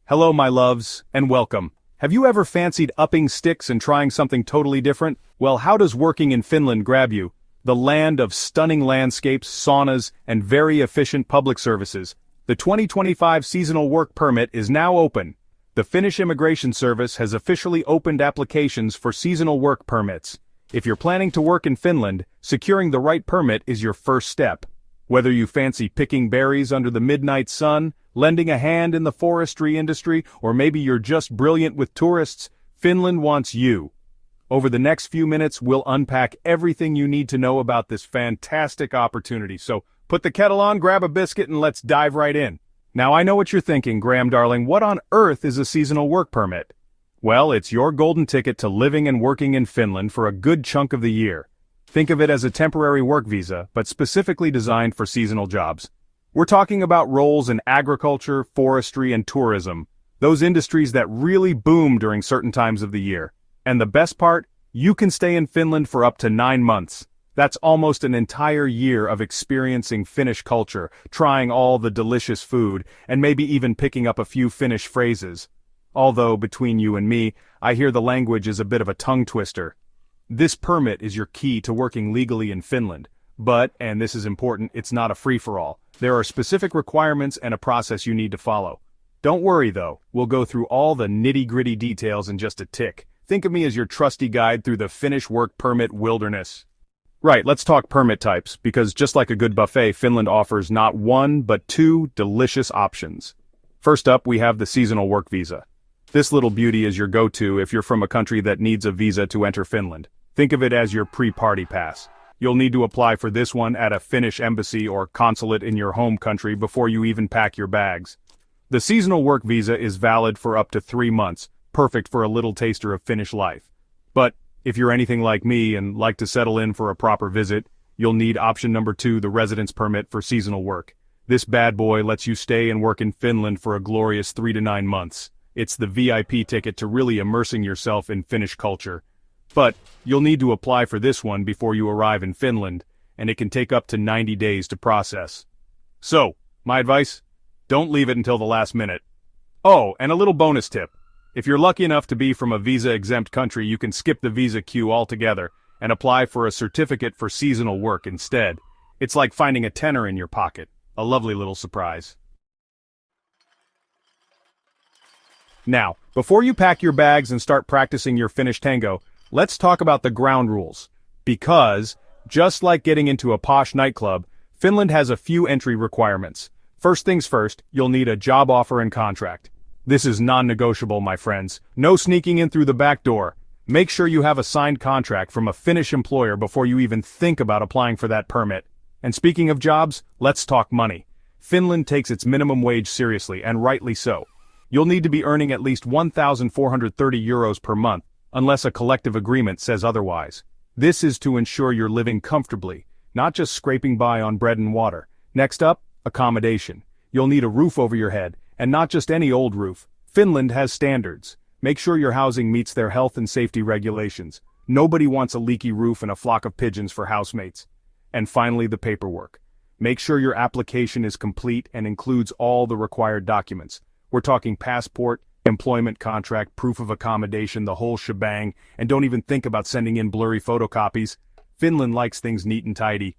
Hello my loves, and welcome. Have you ever fancied upping sticks and trying something totally different? Well, how does working in Finland grab you? The land of stunning landscapes, saunas, and very efficient public services. The 2025 seasonal work permit is now open. The Finnish Immigration Service has officially opened applications for seasonal work permits. If you're planning to work in Finland, securing the right permit is your first step. Whether you fancy picking berries under the midnight sun, lending a hand in the forestry industry, or maybe you're just brilliant with tourists, Finland wants you. Over the next few minutes, we'll unpack everything you need to know about this fantastic opportunity. So, put the kettle on, grab a biscuit, and let's dive right in. Now I know what you're thinking, Graham darling, what on earth is a seasonal work permit? Well, it's your golden ticket to living and working in Finland for a good chunk of the year. Think of it as a temporary work visa, but specifically designed for seasonal jobs. We're talking about roles in agriculture, forestry, and tourism, those industries that really boom during certain times of the year. And the best part? You can stay in Finland for up to 9 months. That's almost an entire year of experiencing Finnish culture, trying all the delicious food, and maybe even picking up a few Finnish phrases. Although, between you and me, I hear the language is a bit of a tongue twister. This permit is your key to working legally in Finland. But, and this is important, it's not a free-for-all. There are specific requirements and a process you need to follow. Don't worry though, we'll go through all the nitty-gritty details in just a tick. Think of me as your trusty guide through the Finnish work permit wilderness. Right, let's talk permit types, because just like a good buffet, Finland offers not one, but 2 delicious options. First up, we have the seasonal work visa. This little beauty is your go-to if you're from a country that needs a visa to enter Finland. Think of it as your pre-party pass. You'll need to apply for this one at a Finnish embassy or consulate in your home country before you even pack your bags. The seasonal work visa is valid for up to 3 months, perfect for a little taster of Finnish life. But, if you're anything like me and like to settle in for a proper visit, you'll need option number 2, the residence permit for seasonal work. This bad boy lets you stay and work in Finland for a glorious 3 to 9 months. It's the VIP ticket to really immersing yourself in Finnish culture. But, you'll need to apply for this one before you arrive in Finland, and it can take up to 90 days to process. So, my advice? Don't leave it until the last minute. Oh, and a little bonus tip. If you're lucky enough to be from a visa-exempt country, you can skip the visa queue altogether and apply for a certificate for seasonal work instead. It's like finding a tenner in your pocket. A lovely little surprise. Now, before you pack your bags and start practicing your Finnish tango, let's talk about the ground rules. Because, just like getting into a posh nightclub, Finland has a few entry requirements. First things first, you'll need a job offer and contract. This is non-negotiable, my friends. No sneaking in through the back door. Make sure you have a signed contract from a Finnish employer before you even think about applying for that permit. And speaking of jobs, let's talk money. Finland takes its minimum wage seriously, and rightly so. You'll need to be earning at least 1,430 euros per month, unless a collective agreement says otherwise. This is to ensure you're living comfortably, not just scraping by on bread and water. Next up, accommodation. You'll need a roof over your head, and not just any old roof. Finland has standards. Make sure your housing meets their health and safety regulations. Nobody wants a leaky roof and a flock of pigeons for housemates. And finally, the paperwork. Make sure your application is complete and includes all the required documents. We're talking passport, employment contract, proof of accommodation, the whole shebang, and don't even think about sending in blurry photocopies. Finland likes things neat and tidy.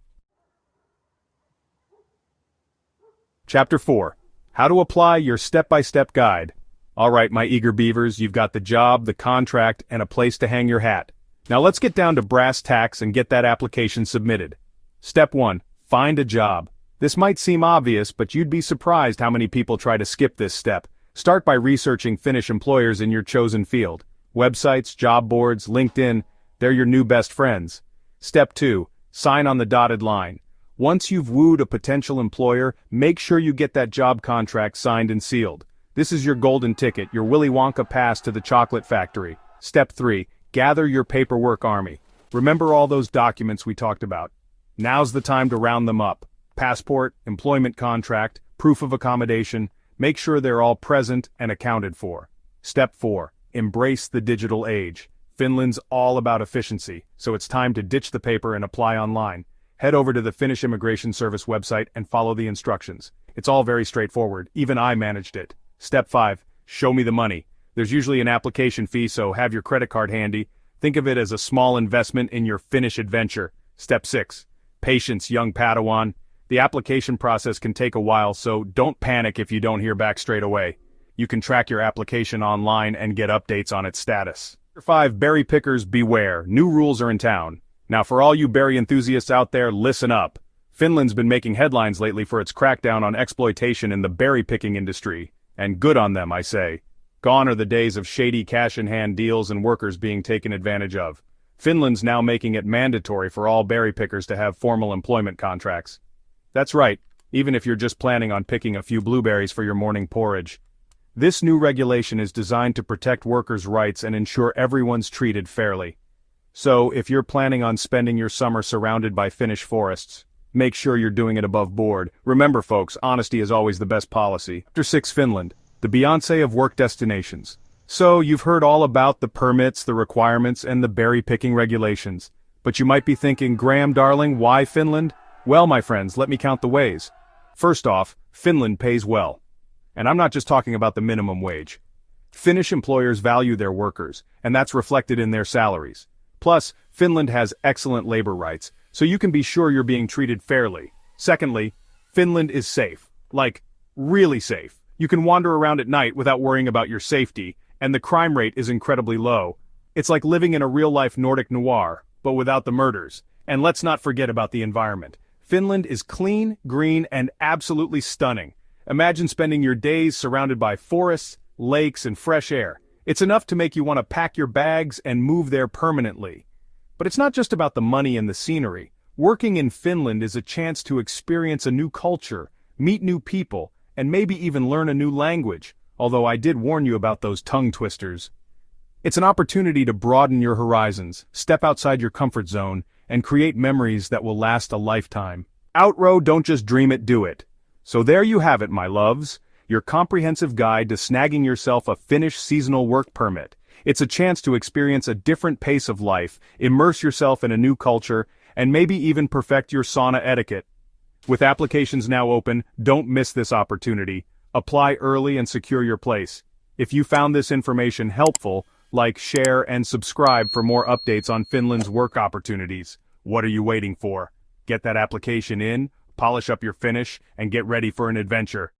Chapter 4. How to apply your step-by-step guide. Alright, my eager beavers, you've got the job, the contract, and a place to hang your hat. Now let's get down to brass tacks and get that application submitted. Step 1. Find a job. This might seem obvious, but you'd be surprised how many people try to skip this step. Start by researching Finnish employers in your chosen field. Websites, job boards, LinkedIn, they're your new best friends. Step 2. Sign on the dotted line. Once you've wooed a potential employer, make sure you get that job contract signed and sealed. This is your golden ticket, your Willy Wonka pass to the chocolate factory. Step 3. Gather your paperwork army. Remember all those documents we talked about. Now's the time to round them up. Passport, employment contract, proof of accommodation. Make sure they're all present and accounted for. Step 4. Embrace the digital age. Finland's all about efficiency, so it's time to ditch the paper and apply online. Head over to the Finnish Immigration Service website and follow the instructions. It's all very straightforward, even I managed it. Step 5. Show me the money. There's usually an application fee, so have your credit card handy. Think of it as a small investment in your Finnish adventure. Step 6. Patience, young Padawan. The application process can take a while, so don't panic if you don't hear back straight away. You can track your application online and get updates on its status. Number 5. Berry pickers beware. New rules are in town. Now for all you berry enthusiasts out there, listen up. Finland's been making headlines lately for its crackdown on exploitation in the berry picking industry. And good on them, I say. Gone are the days of shady cash-in-hand deals and workers being taken advantage of. Finland's now making it mandatory for all berry pickers to have formal employment contracts. That's right, even if you're just planning on picking a few blueberries for your morning porridge. This new regulation is designed to protect workers' rights and ensure everyone's treated fairly. So, if you're planning on spending your summer surrounded by Finnish forests, make sure you're doing it above board. Remember folks, honesty is always the best policy. Chapter 6 Finland, the Beyoncé of work destinations. So, you've heard all about the permits, the requirements, and the berry picking regulations. But you might be thinking, Graham darling, why Finland? Well, my friends, let me count the ways. First off, Finland pays well. And I'm not just talking about the minimum wage. Finnish employers value their workers, and that's reflected in their salaries. Plus, Finland has excellent labor rights, so you can be sure you're being treated fairly. Secondly, Finland is safe. Like, really safe. You can wander around at night without worrying about your safety, and the crime rate is incredibly low. It's like living in a real-life Nordic noir, but without the murders. And let's not forget about the environment. Finland is clean, green, and absolutely stunning. Imagine spending your days surrounded by forests, lakes, and fresh air. It's enough to make you want to pack your bags and move there permanently. But it's not just about the money and the scenery. Working in Finland is a chance to experience a new culture, meet new people, and maybe even learn a new language, although I did warn you about those tongue twisters. It's an opportunity to broaden your horizons, step outside your comfort zone, and create memories that will last a lifetime. Outrow, don't just dream it, do it. So there you have it, my loves, your comprehensive guide to snagging yourself a Finnish seasonal work permit. It's a chance to experience a different pace of life, immerse yourself in a new culture, and maybe even perfect your sauna etiquette. With applications now open, don't miss this opportunity. Apply early and secure your place. If you found this information helpful, like, share, and subscribe for more updates on Finland's work opportunities. What are you waiting for? Get that application in, polish up your Finnish, and get ready for an adventure.